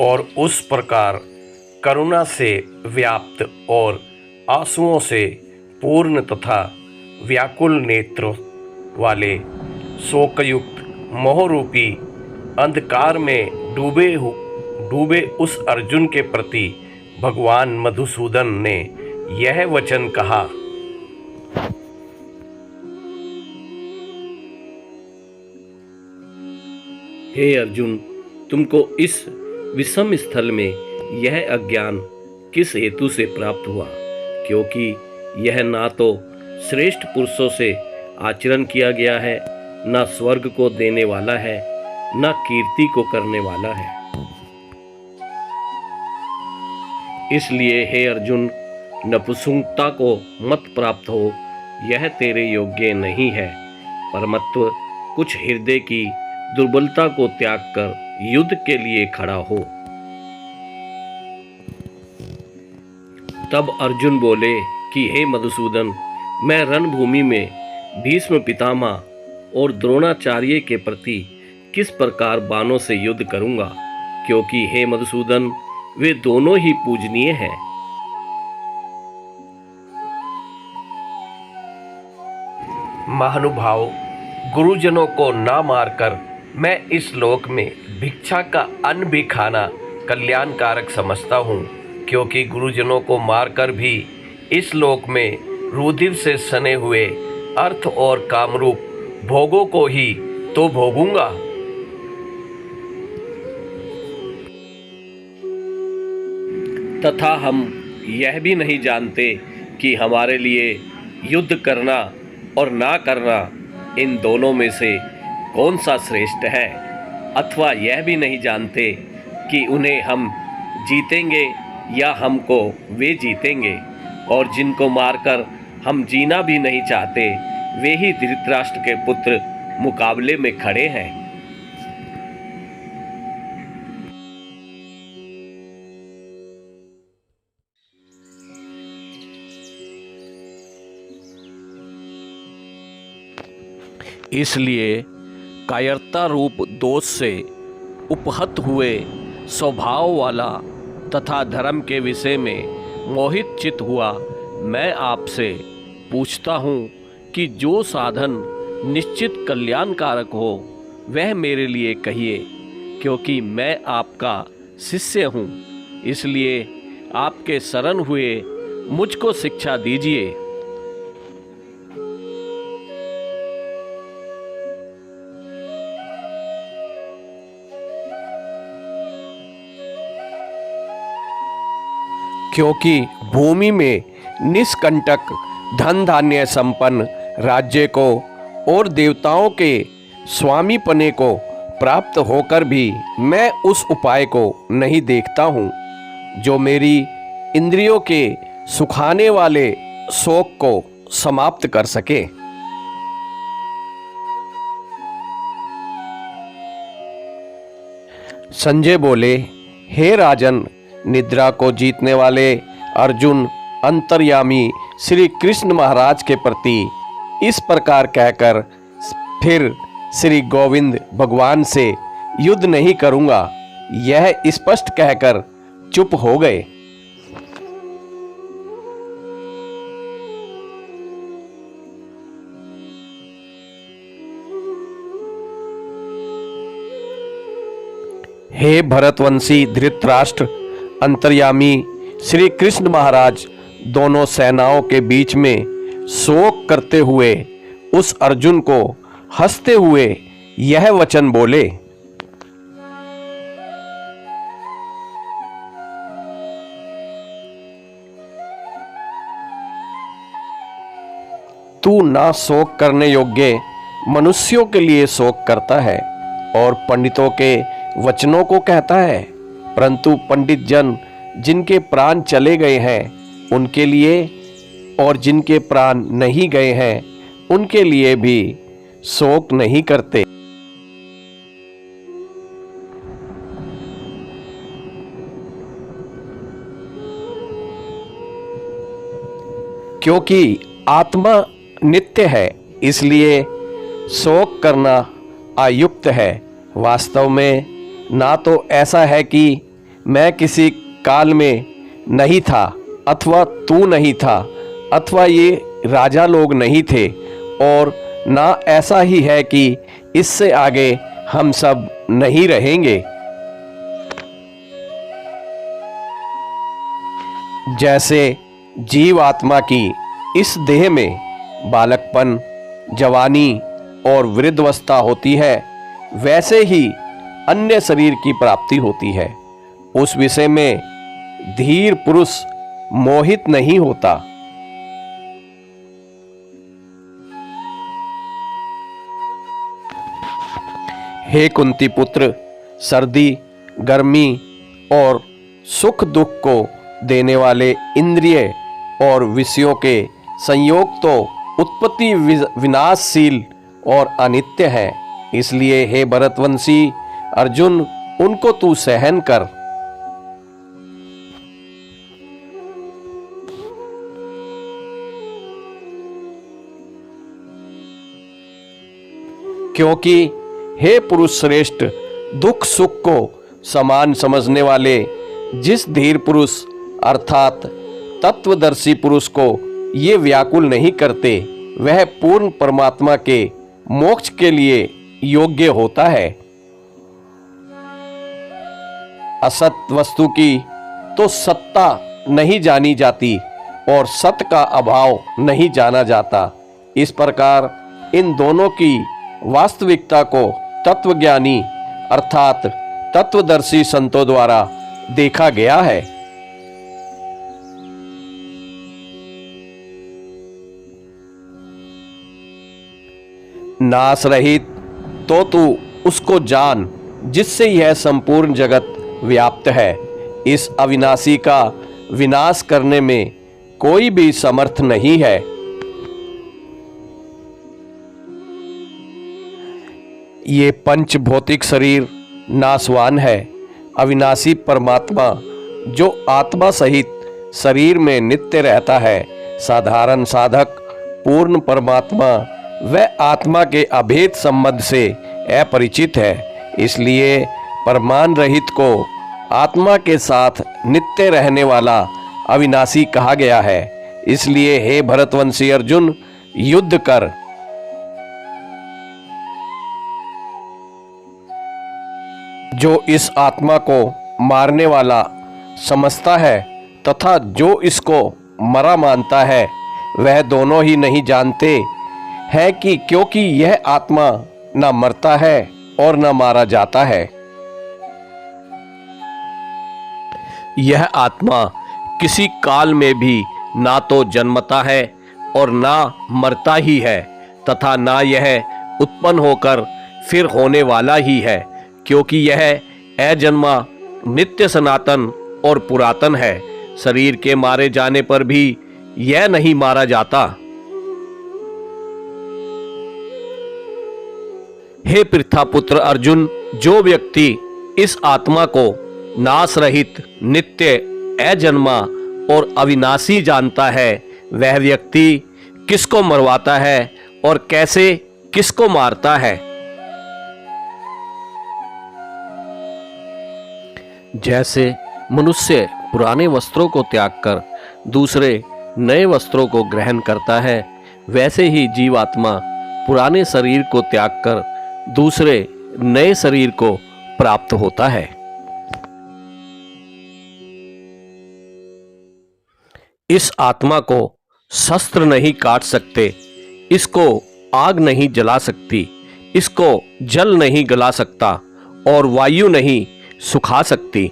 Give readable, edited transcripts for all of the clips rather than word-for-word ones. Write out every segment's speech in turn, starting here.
और उस प्रकार करुणा से व्याप्त और आंसुओं से पूर्ण तथा व्याकुल नेत्र वाले शोकयुक्त मोहरूपी अंधकार में डूबे उस अर्जुन के प्रति भगवान मधुसूदन ने यह वचन कहा। हे अर्जुन, तुमको इस विषम स्थल में यह अज्ञान किस हेतु से प्राप्त हुआ? क्योंकि यह ना तो श्रेष्ठ पुरुषों से आचरण किया गया है, ना स्वर्ग को देने वाला है, ना कीर्ति को करने वाला है। इसलिए हे अर्जुन, नपुंसकता को मत प्राप्त हो, यह तेरे योग्य नहीं है। परमत्व कुछ हृदय की दुर्बलता को त्याग कर युद्ध के लिए खड़ा हो। तब अर्जुन बोले कि हे मधुसूदन, मैं रणभूमि में भीष्म पितामह और द्रोणाचार्य के प्रति किस प्रकार बाणों से युद्ध करूंगा? क्योंकि हे मधुसूदन, वे दोनों ही पूजनीय हैं। महानुभाव, गुरुजनों को ना मारकर मैं इस लोक में भिक्षा का अन्न भी खाना कल्याणकारक समझता हूँ, क्योंकि गुरुजनों को मारकर भी इस लोक में रुधिर से सने हुए अर्थ और कामरूप भोगों को ही तो भोगूंगा। तथा हम यह भी नहीं जानते कि हमारे लिए युद्ध करना और ना करना, इन दोनों में से कौन सा श्रेष्ठ है, अथवा यह भी नहीं जानते कि उन्हें हम जीतेंगे या हमको वे जीतेंगे। और जिनको मारकर हम जीना भी नहीं चाहते, वे ही धृतराष्ट्र के पुत्र मुकाबले में खड़े हैं। इसलिए कायरता रूप दोष से उपहत हुए स्वभाव वाला तथा धर्म के विषय में मोहित चित हुआ मैं आपसे पूछता हूँ कि जो साधन निश्चित कल्याणकारक हो वह मेरे लिए कहिए, क्योंकि मैं आपका शिष्य हूँ। इसलिए आपके शरण हुए मुझको शिक्षा दीजिए। क्योंकि भूमि में निष्कंटक धन धान्य संपन्न राज्य को और देवताओं के स्वामीपने को प्राप्त होकर भी मैं उस उपाय को नहीं देखता हूँ जो मेरी इंद्रियों के सुखाने वाले शोक को समाप्त कर सके। संजय बोले, हे राजन, निद्रा को जीतने वाले अर्जुन अंतर्यामी श्री कृष्ण महाराज के प्रति इस प्रकार कहकर फिर श्री गोविंद भगवान से युद्ध नहीं करूंगा, यह स्पष्ट कहकर चुप हो गए। हे भरतवंशी धृतराष्ट्र, अंतर्यामी श्री कृष्ण महाराज दोनों सेनाओं के बीच में शोक करते हुए उस अर्जुन को हंसते हुए यह वचन बोले। तू ना शोक करने योग्य मनुष्यों के लिए शोक करता है और पंडितों के वचनों को कहता है, परंतु पंडित जन जिनके प्राण चले गए हैं उनके लिए और जिनके प्राण नहीं गए हैं उनके लिए भी शोक नहीं करते। क्योंकि आत्मा नित्य है, इसलिए शोक करना अयुक्त है। वास्तव में ना तो ऐसा है कि मैं किसी काल में नहीं था, अथवा तू नहीं था, अथवा ये राजा लोग नहीं थे, और ना ऐसा ही है कि इससे आगे हम सब नहीं रहेंगे। जैसे जीव आत्मा की इस देह में बालकपन, जवानी और वृद्धावस्था होती है, वैसे ही अन्य शरीर की प्राप्ति होती है। उस विषय में धीर पुरुष मोहित नहीं होता। हे कुंती पुत्र, सर्दी, गर्मी और सुख दुख को देने वाले इंद्रिय और विषयों के संयोग तो उत्पत्ति विनाशशील और अनित्य है। इसलिए हे भरतवंशी अर्जुन, उनको तू सहन कर। क्योंकि हे पुरुष श्रेष्ठ, दुख सुख को समान समझने वाले जिस धीर पुरुष अर्थात तत्वदर्शी पुरुष को ये व्याकुल नहीं करते, वह पूर्ण परमात्मा के मोक्ष के लिए योग्य होता है। असत वस्तु की तो सत्ता नहीं जानी जाती और सत का अभाव नहीं जाना जाता। इस प्रकार इन दोनों की वास्तविकता को तत्वज्ञानी अर्थात तत्वदर्शी संतों द्वारा देखा गया है। नाश रहित तो तू उसको जान जिससे यह संपूर्ण जगत व्याप्त है। इस अविनाशी का विनाश करने में कोई भी समर्थ नहीं है। ये पंच भौतिक शरीर नाशवान है। अविनाशी परमात्मा जो आत्मा सहित शरीर में नित्य रहता है, साधारण साधक पूर्ण परमात्मा वह आत्मा के अभेद संबंध से अपरिचित है। इसलिए परमान रहित को आत्मा के साथ नित्य रहने वाला अविनाशी कहा गया है। इसलिए हे भरतवंशी अर्जुन, युद्ध कर। जो इस आत्मा को मारने वाला समझता है तथा जो इसको मरा मानता है, वह दोनों ही नहीं जानते हैं कि क्योंकि यह आत्मा न मरता है और न मारा जाता है। यह आत्मा किसी काल में भी ना तो जन्मता है और ना मरता ही है, तथा ना यह उत्पन्न होकर फिर होने वाला ही है, क्योंकि यह अजन्मा, नित्य, सनातन और पुरातन है। शरीर के मारे जाने पर भी यह नहीं मारा जाता। हे पृथापुत्र अर्जुन, जो व्यक्ति इस आत्मा को नाश रहित, नित्य, अजन्मा और अविनाशी जानता है, वह व्यक्ति किसको मरवाता है और कैसे किसको मारता है। जैसे मनुष्य पुराने वस्त्रों को त्याग कर दूसरे नए वस्त्रों को ग्रहण करता है, वैसे ही जीवात्मा पुराने शरीर को त्याग कर दूसरे नए शरीर को प्राप्त होता है। इस आत्मा को शस्त्र नहीं काट सकते, इसको आग नहीं जला सकती, इसको जल नहीं गला सकता और वायु नहीं सुखा सकती।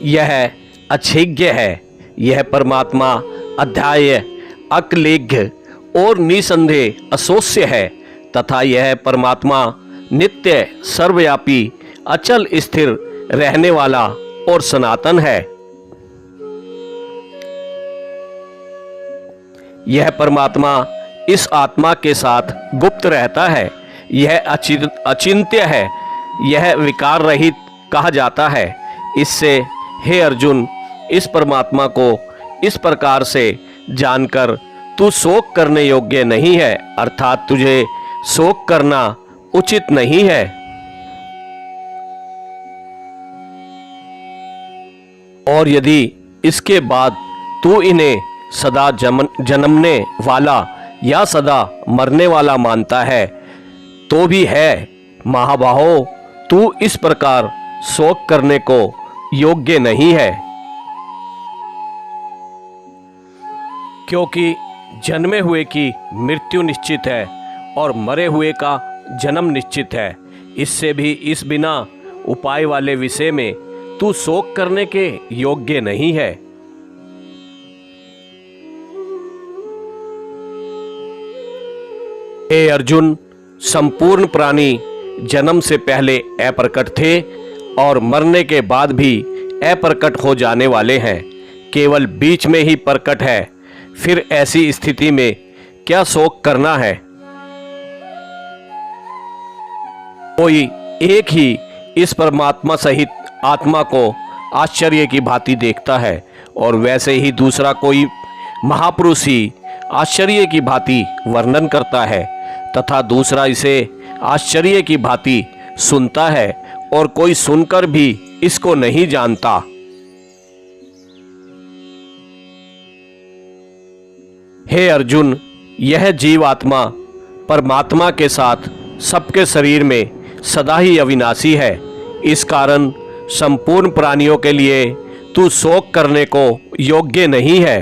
यह अच्छेज्ञ है। यह परमात्मा अध्याय, अक्लेघ्य और निसंदेह अशोष्य है, तथा यह परमात्मा नित्य, सर्वव्यापी, अचल स्थिर रहने वाला और सनातन है। यह परमात्मा इस आत्मा के साथ गुप्त रहता है। यह अचिंत्य है। यह विकार रहित कहा जाता है। इससे हे अर्जुन, इस परमात्मा को इस प्रकार से जानकर तू शोक करने योग्य नहीं है, अर्थात तुझे शोक करना उचित नहीं है। और यदि इसके बाद तू इन्हें सदा जन्मने वाला या सदा मरने वाला मानता है तो भी है महाबाहो, तू इस प्रकार शोक करने को योग्य नहीं है। क्योंकि जन्मे हुए की मृत्यु निश्चित है और मरे हुए का जन्म निश्चित है। इससे भी इस बिना उपाय वाले विषय में तू शोक करने के योग्य नहीं है। हे अर्जुन, संपूर्ण प्राणी जन्म से पहले अप्रकट थे और मरने के बाद भी अप्रकट हो जाने वाले हैं, केवल बीच में ही प्रकट है। फिर ऐसी स्थिति में क्या शोक करना है? कोई एक ही इस परमात्मा सहित आत्मा को आश्चर्य की भांति देखता है और वैसे ही दूसरा कोई महापुरुष ही आश्चर्य की भांति वर्णन करता है तथा दूसरा इसे आश्चर्य की भांति सुनता है और कोई सुनकर भी इसको नहीं जानता। हे अर्जुन, यह जीवात्मा परमात्मा के साथ सबके शरीर में सदा ही अविनाशी है। इस कारण संपूर्ण प्राणियों के लिए तू शोक करने को योग्य नहीं है।